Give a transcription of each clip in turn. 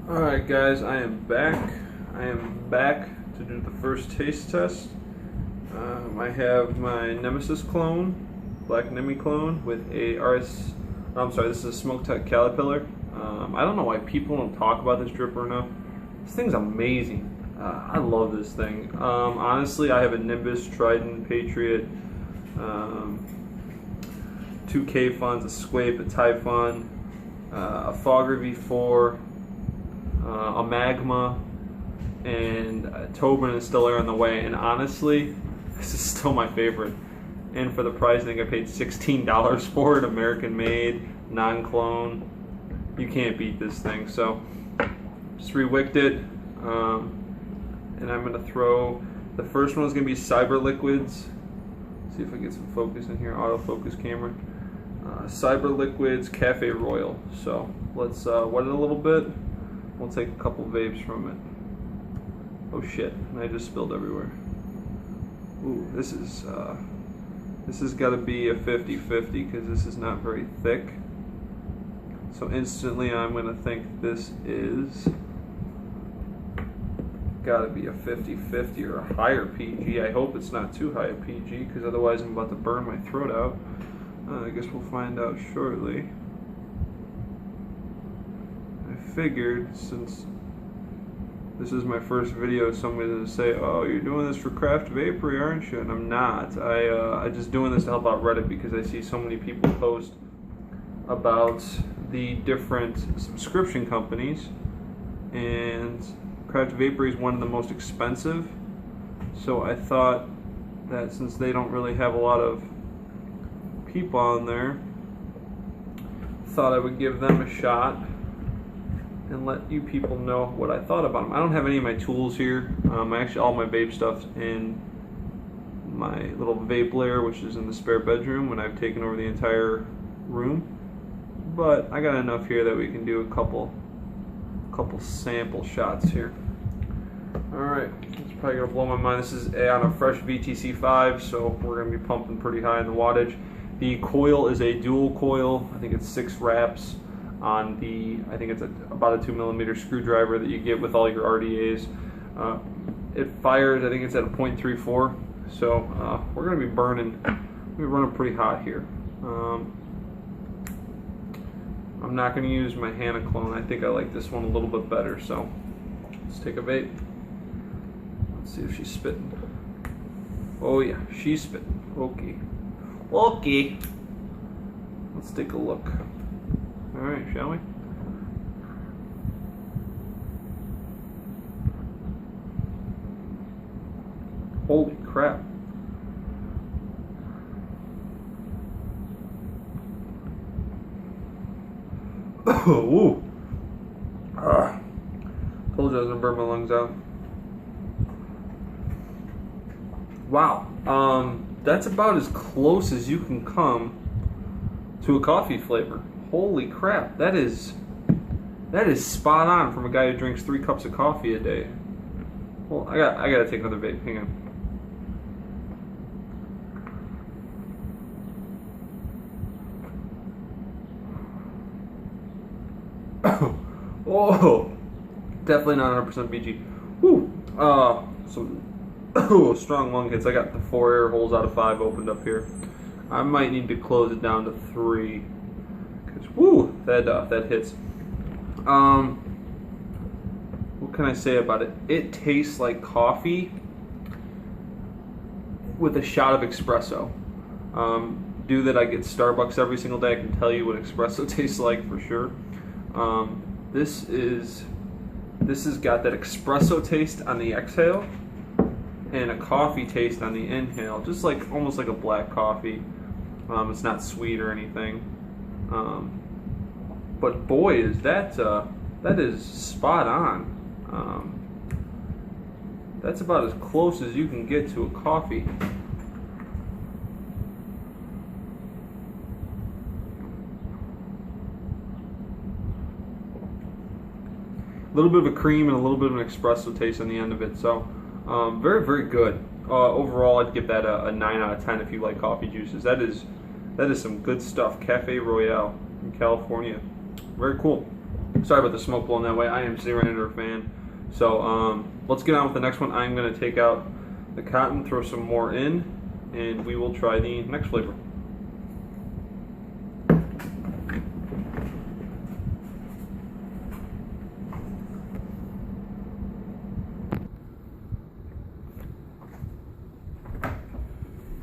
Alright guys, I am back. I am back to do the first taste test. I have my Nemesis clone, Black Nemi clone, with a this is a Smoke Tech Caterpillar. I don't know why people don't talk about this dripper enough. This thing's amazing. I love this thing. Honestly, I have a Nimbus, Trident, Patriot, 2K funds, a Squape, a Typhon, a Fogger V4, a Magma, and a Tobin is still there on the way. And honestly, this is still my favorite. And for the price, I think I paid $16 for it, American made, non-clone. You can't beat this thing. So just rewicked it, and I'm gonna throw, the first one is gonna be Cyber Liquids. See if I get some focus in here, autofocus camera. Cyber Liquids Cafe Royale. So let's wet it a little bit. We'll take a couple vapes from it. Oh shit, and I just spilled everywhere. Ooh, this has got to be a 50-50 because this is not very thick. So instantly I'm going to think this is got to be a 50-50 or a higher PG. I hope it's not too high a PG because otherwise I'm about to burn my throat out. I guess we'll find out shortly. I figured, since this is my first video, somebody's going to say, oh, you're doing this for craft vapery, aren't you? And I'm not. I'm just doing this to help out Reddit because I see so many people post about the different subscription companies, and craft vapery is one of the most expensive. So I thought that since they don't really have a lot of people on there, thought I would give them a shot and let you people know what I thought about them. I don't have any of my tools here. Actually, all my vape stuff's in my little vape lair, which is in the spare bedroom when I've taken over the entire room. But I got enough here that we can do a couple sample shots here. Alright, it's probably gonna blow my mind. This is on a fresh VTC5, so we're gonna be pumping pretty high in the wattage. The coil is a dual coil. I think it's 6 wraps on the, I think it's about a 2mm screwdriver that you get with all your RDAs. It fires, I think it's at a 0.34, so we're going to be running pretty hot here. I'm not going to use my Hannah clone. I think I like this one a little bit better, so let's take a vape. Let's see if she's spitting. Oh yeah, she's spitting. Okay. Let's take a look. Alright, shall we? Holy crap. Ooh. Told you I was gonna burn my lungs out. Wow. That's about as close as you can come to a coffee flavor. Holy crap, that is spot on from a guy who drinks 3 cups of coffee a day. Well, I gotta take another vape. Hang on. Oh, definitely not 100% BG. Woo. Some strong lung hits. I got the 4 air holes out of 5 opened up here. I might need to close it down to 3. Woo, that hits. What can I say about it? It tastes like coffee with a shot of espresso. Due that I get Starbucks every single day, I can tell you what espresso tastes like for sure. This has got that espresso taste on the exhale and a coffee taste on the inhale, just like almost like a black coffee. It's not sweet or anything. But boy, is that is spot on. That's about as close as you can get to a coffee. A little bit of a cream and a little bit of an espresso taste on the end of it. So very, very good. Overall, I'd give that a 9 out of 10 if you like coffee juices. That is some good stuff. Cafe Royale in California. Very cool. Sorry about the smoke blowing that way. I am sitting right under a fan. So let's get on with the next one. I'm going to take out the cotton, throw some more in, and we will try the next flavor.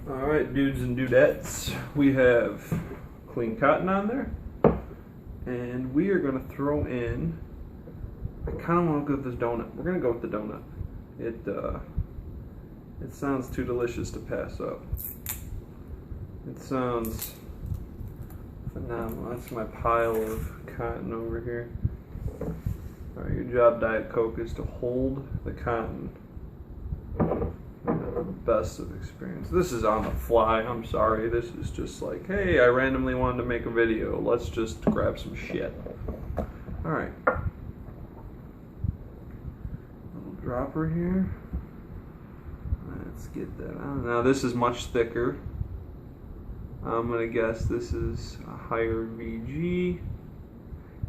Alright, dudes and dudettes, we have clean cotton on there, and we are going to throw in, I kind of want to go with this donut. We're going to go with the donut. It sounds too delicious to pass up. It sounds phenomenal. That's my pile of cotton over here. Alright, your job, Diet Coke, is to hold the cotton. The best of experience. This is on the fly. I'm sorry. This is just like, hey, I randomly wanted to make a video. Let's just grab some shit. Alright. Little dropper here. Let's get that on. Now this is much thicker. I'm gonna guess this is a higher VG.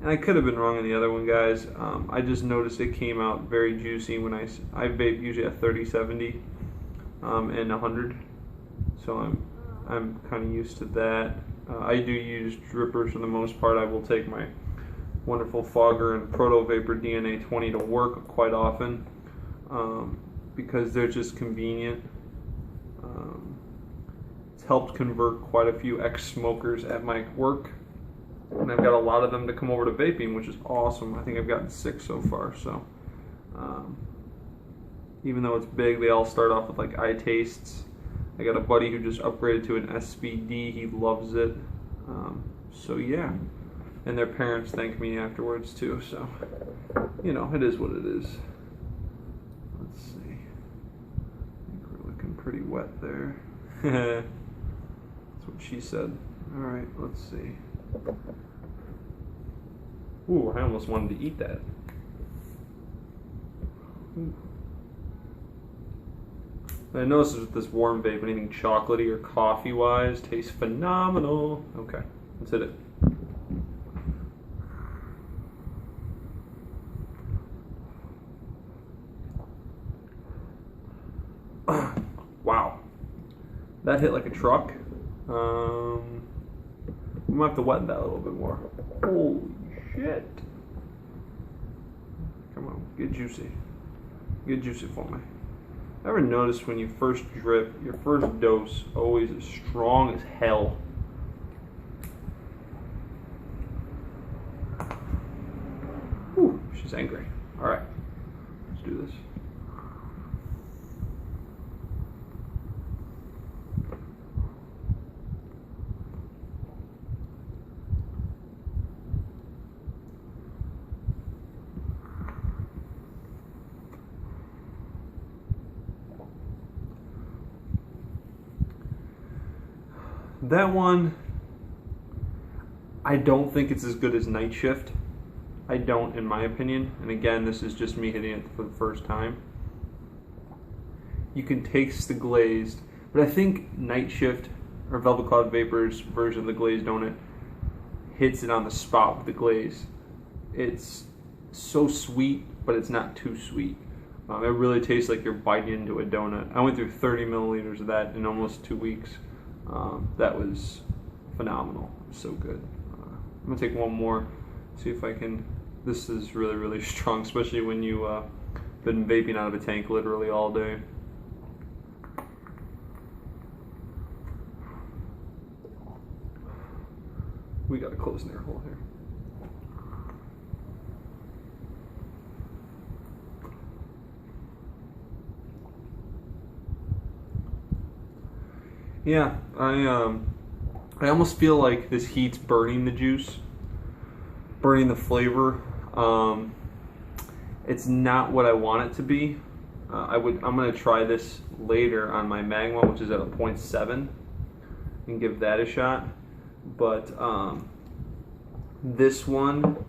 And I could have been wrong on the other one, guys. I just noticed it came out very juicy when I vape usually at 30-70 and 100. So I'm kind of used to that. I do use drippers for the most part. I will take my wonderful Fogger and Proto Vapor DNA 20 to work quite often because they're just convenient. It's helped convert quite a few ex-smokers at my work, and I've got a lot of them to come over to vaping, which is awesome. I think I've gotten 6 so far. So even though it's big, they all start off with like eye tastes. I got a buddy who just upgraded to an SVD. He loves it. So yeah, and their parents thank me afterwards too. So you know, it is what it is. Let's see. I think we're looking pretty wet there. That's what she said. All right, let's see. Ooh, I almost wanted to eat that. Ooh. I noticed with this warm vape, anything chocolatey or coffee-wise tastes phenomenal. Okay, let's hit it. Wow, that hit like a truck. We might have to wet that a little bit more. Holy shit! Come on, get juicy. Get juicy for me. Ever notice when you first drip, your first dose always is strong as hell? Whew, she's angry. Alright, let's do this. That one, I don't think it's as good as Night Shift. I don't, in my opinion. And again, this is just me hitting it for the first time. You can taste the glazed, but I think Night Shift or Velvet Cloud Vapor's version of the glazed donut hits it on the spot with the glaze. It's so sweet, but it's not too sweet. It really tastes like you're biting into a donut. I went through 30 milliliters of that in almost 2 weeks. That was phenomenal. So good. I'm gonna take one more, see if I can. This is really, really strong, especially when you been vaping out of a tank literally all day. We gotta close an air hole here. Yeah, I almost feel like this heat's burning the juice, burning the flavor. It's not what I want it to be. I'm gonna try this later on my Magma, which is at a 0.7, and give that a shot. But this one,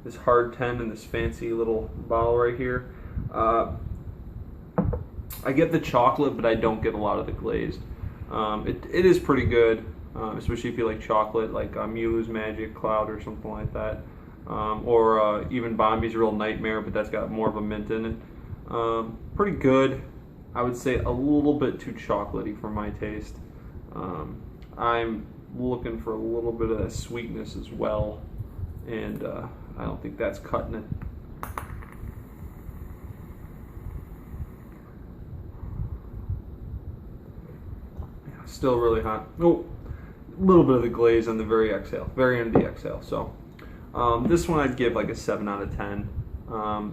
this hard 10 in this fancy little bottle right here, I get the chocolate, but I don't get a lot of the glazed. It is pretty good, especially if you like chocolate, like Mew's Magic Cloud or something like that. or even Bombi's Real Nightmare, but that's got more of a mint in it. Pretty good. I would say a little bit too chocolatey for my taste. I'm looking for a little bit of that sweetness as well, and I don't think that's cutting it. Yeah, still really hot. Oh, a little bit of the glaze on the very end of the exhale. So this one I'd give like a 7 out of 10.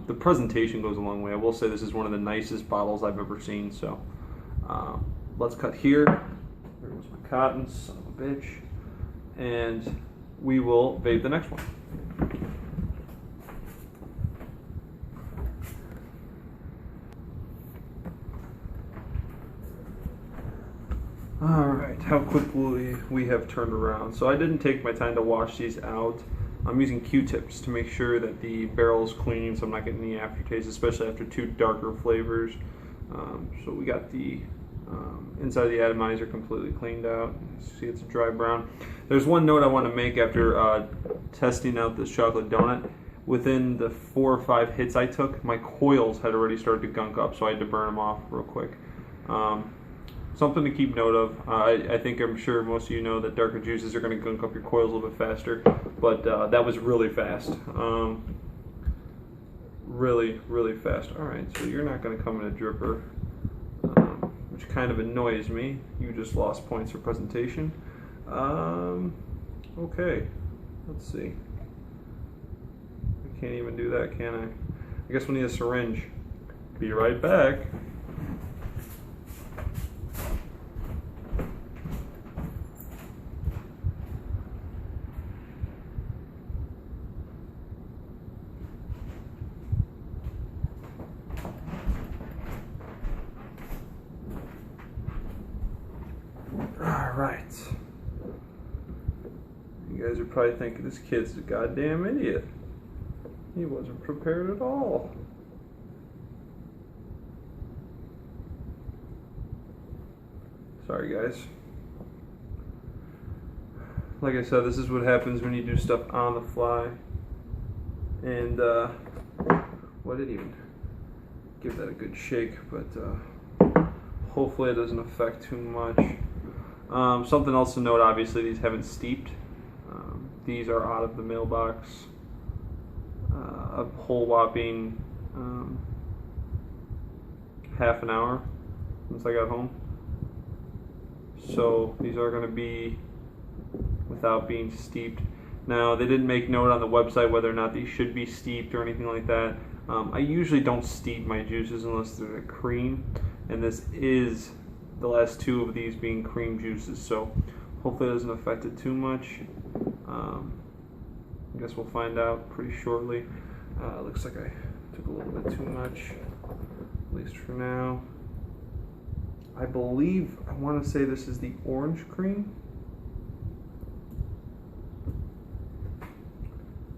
The presentation goes a long way. I will say this is one of the nicest bottles I've ever seen. So let's cut here. There goes my cotton, son of a bitch. And we will vape the next one. Alright, how quickly we have turned around. So I didn't take my time to wash these out. I'm using Q-tips to make sure that the barrel is clean so I'm not getting any aftertaste, especially after two darker flavors. So we got the inside of the atomizer completely cleaned out. See, it's a dry brown. There's one note I want to make after testing out this chocolate donut. Within the 4 or 5 hits I took, my coils had already started to gunk up, so I had to burn them off real quick. Something to keep note of. I'm sure most of you know that darker juices are going to gunk up your coils a little bit faster, but that was really fast. Really, really fast. Alright, so you're not going to come in a dripper, which kind of annoys me. You just lost points for presentation. Okay, let's see. I can't even do that, can I? I guess we'll need a syringe. Be right back. Alright. You guys are probably thinking this kid's a goddamn idiot. He wasn't prepared at all. Sorry guys. Like I said, this is what happens when you do stuff on the fly. And what didn't even give that a good shake, but hopefully it doesn't affect too much. Something else to note, obviously these haven't steeped. These are out of the mailbox a whole whopping half an hour since I got home. So these are going to be without being steeped. Now they didn't make note on the website whether or not these should be steeped or anything like that. I usually don't steep my juices unless they're a cream, and this is the last 2 of these being cream juices, so hopefully it doesn't affect it too much. I guess we'll find out pretty shortly. Looks like I took a little bit too much, at least for now. I believe, I want to say this is the orange cream.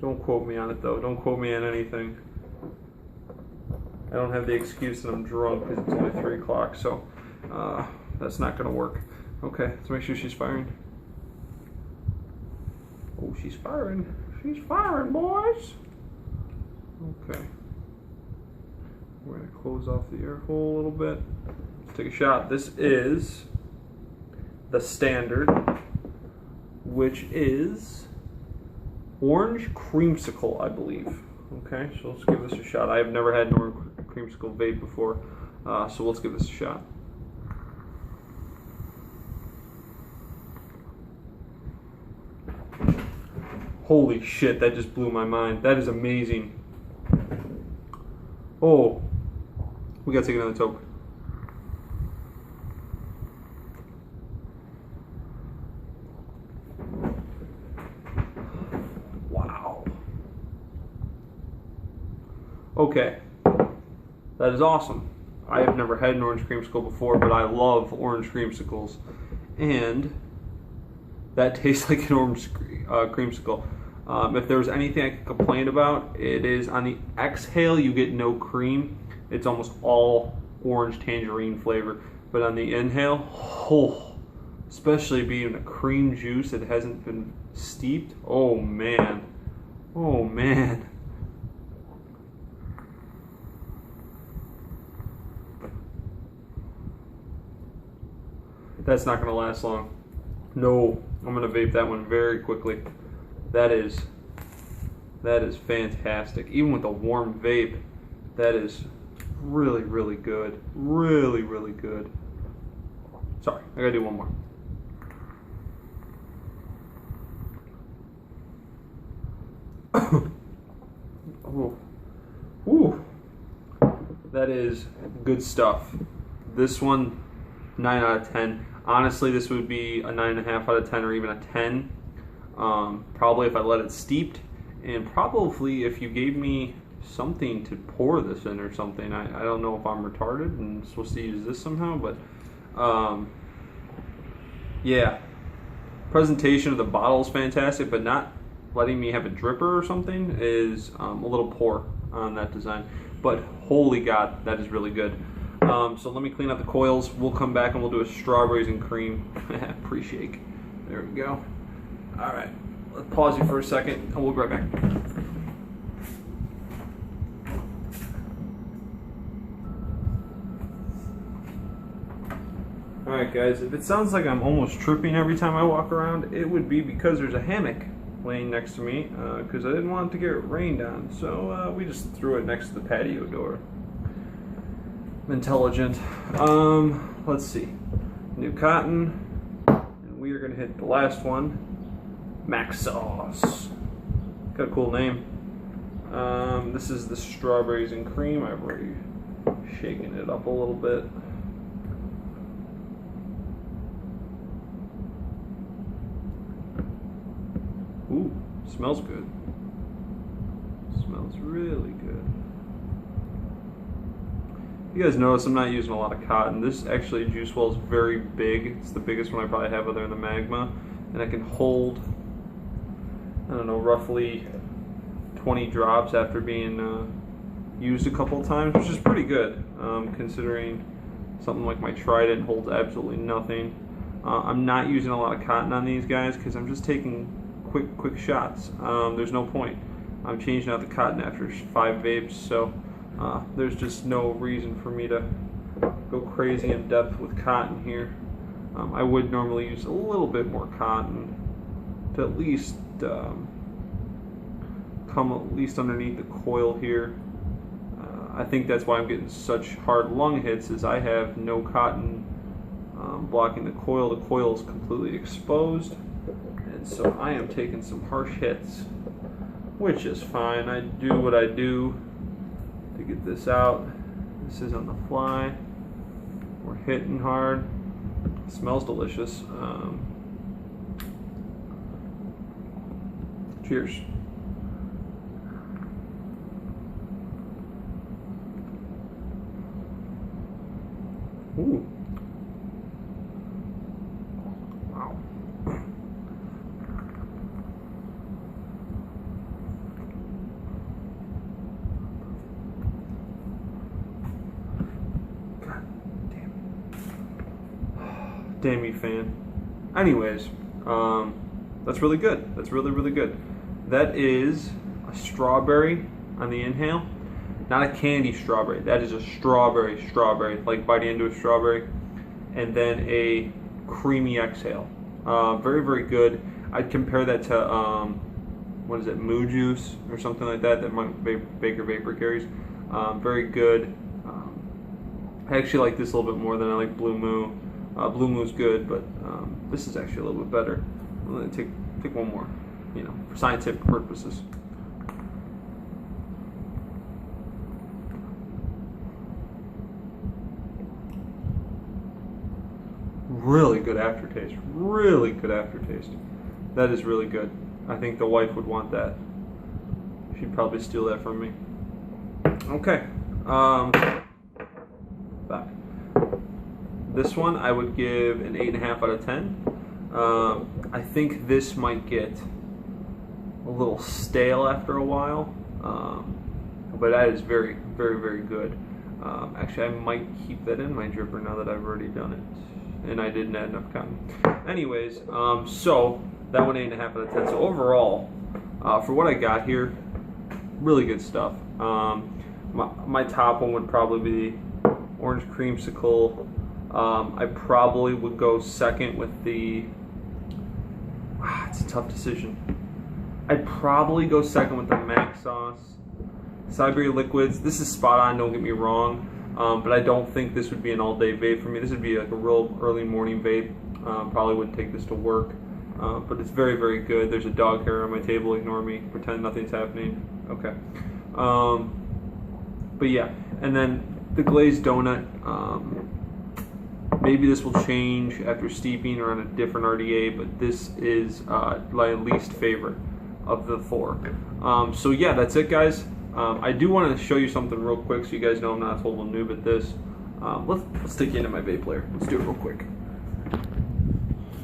Don't quote me on it though, don't quote me on anything. I don't have the excuse that I'm drunk because it's only 3 o'clock, so that's not going to work. Okay, let's make sure she's firing. Oh, she's firing. She's firing, boys. Okay. We're going to close off the air hole a little bit. Let's take a shot. This is the standard, which is orange creamsicle, I believe. Okay, so let's give this a shot. I have never had an orange creamsicle vape before, so let's give this a shot. Holy shit, that just blew my mind. That is amazing. Oh, we gotta take another toke. Wow. Okay, that is awesome. I have never had an orange creamsicle before, but I love orange creamsicles. And that tastes like an orange creamsicle. If there was anything I could complain about, it is on the exhale you get no cream. It's almost all orange tangerine flavor. But on the inhale, oh, especially being a cream juice that hasn't been steeped, oh man, Oh man. That's not gonna last long. No, I'm gonna vape that one very quickly. That is fantastic. Even with a warm vape, that is really, really good. Really, really good. Sorry, I gotta do one more. Oh, ooh, that is good stuff. This one, 9 out of 10. Honestly, this would be a 9.5 out of 10 or even a 10. Probably if I let it steeped, and probably if you gave me something to pour this in or something. I don't know if I'm retarded and supposed to use this somehow, but yeah. Presentation of the bottle is fantastic, but not letting me have a dripper or something is a little poor on that design. But holy God, that is really good. So let me clean up the coils. We'll come back and we'll do a strawberries and cream pre-shake. There we go. All right, let's pause you for a second and we'll be right back. Alright guys, if it sounds like I'm almost tripping every time I walk around, it would be because there's a hammock laying next to me, because I didn't want it to get rained on, so we just threw it next to the patio door. Intelligent. Let's see. New cotton, and we are going to hit the last one, Mac Sauce. Got a cool name. This is the strawberries and cream. I've already shaken it up a little bit. Ooh, smells good. Smells really good. You guys notice I'm not using a lot of cotton. This actually juice well is very big. It's the biggest one I probably have other than the Magma. And I can hold, I don't know, roughly 20 drops after being used a couple of times, which is pretty good, considering something like my Trident holds absolutely nothing. I'm not using a lot of cotton on these guys because I'm just taking quick shots. There's no point. I'm changing out the cotton after 5 vapes, so there's just no reason for me to go crazy in depth with cotton here. I would normally use a little bit more cotton to at least come at least underneath the coil here. I think that's why I'm getting such hard lung hits, is I have no cotton blocking the coil. The coil is completely exposed, and so I am taking some harsh hits, which is fine. I do what I do to get this out. This is on the fly. We're hitting hard. It smells delicious. Cheers. Ooh. Wow. God damn. Damn you, fan. Anyways, that's really good. That's really good. That is a strawberry on the inhale. Not a candy strawberry. That is a strawberry, like biting into a strawberry. And then a creamy exhale. Very good. I'd compare that to, what is it, Moo Juice or something like that Baker Vapor carries. Very good. I actually like this a little bit more than I like Blue Moo. Blue Moo's good, but this is actually a little bit better. I'm going to take one more, you know, for scientific purposes. Really good aftertaste. Really good aftertaste. That is really good. I think the wife would want that. She'd probably steal that from me. Okay. Back. This one I would give an 8.5 out of 10. I think this might get a little stale after a while, but that is very good. Actually, I might keep that in my dripper now that I've already done it, and I didn't add enough cotton. Anyways, so that one 8.5 out of 10. So overall, For what I got here, really good stuff. My top one would probably be orange creamsicle. I probably would go second with the, it's a tough decision. I'd probably go second with the Mac Sauce. Cyberry Liquids, this is spot on, don't get me wrong, but I don't think this would be an all-day vape for me. This would be like a real early morning vape. Probably wouldn't take this to work, but it's very, very good. There's a dog hair on my table, ignore me, pretend nothing's happening. Okay. But yeah, and then the glazed donut, maybe this will change after steeping or on a different RDA, but this is my least favorite of the four. So yeah, that's it, guys. I do want to show you something real quick so you guys know I'm not a total noob at this. Let's take you into my vape player. Let's do it real quick.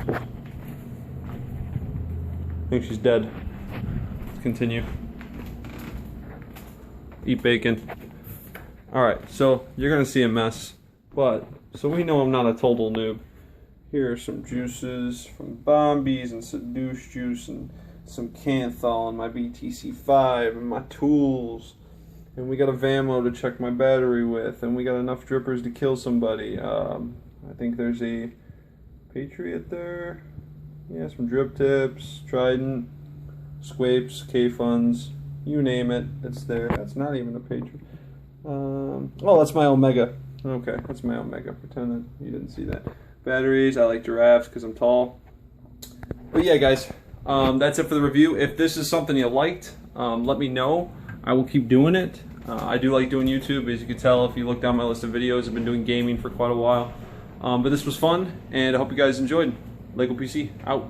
I think she's dead. Let's continue. Eat bacon. Alright, so you're going to see a mess, but so we know I'm not a total noob. Here are some juices from Bombies and Seduce Juice and some Canthal and my BTC5 and my tools. And we got a Vamo to check my battery with, and we got enough drippers to kill somebody. I think there's a Patriot there. Yeah, some drip tips, Trident, Squapes, K-Funds, you name it, it's there. That's not even a Patriot. Oh, that's my Omega. Okay, that's my Omega. Pretend that you didn't see that. Batteries, I like giraffes because I'm tall. But yeah, guys, that's it for the review. If this is something you liked, let me know. I will keep doing it. I do like doing YouTube, as you can tell if you look down my list of videos. I've been doing gaming for quite a while. But this was fun, and I hope you guys enjoyed. Lego PC, out.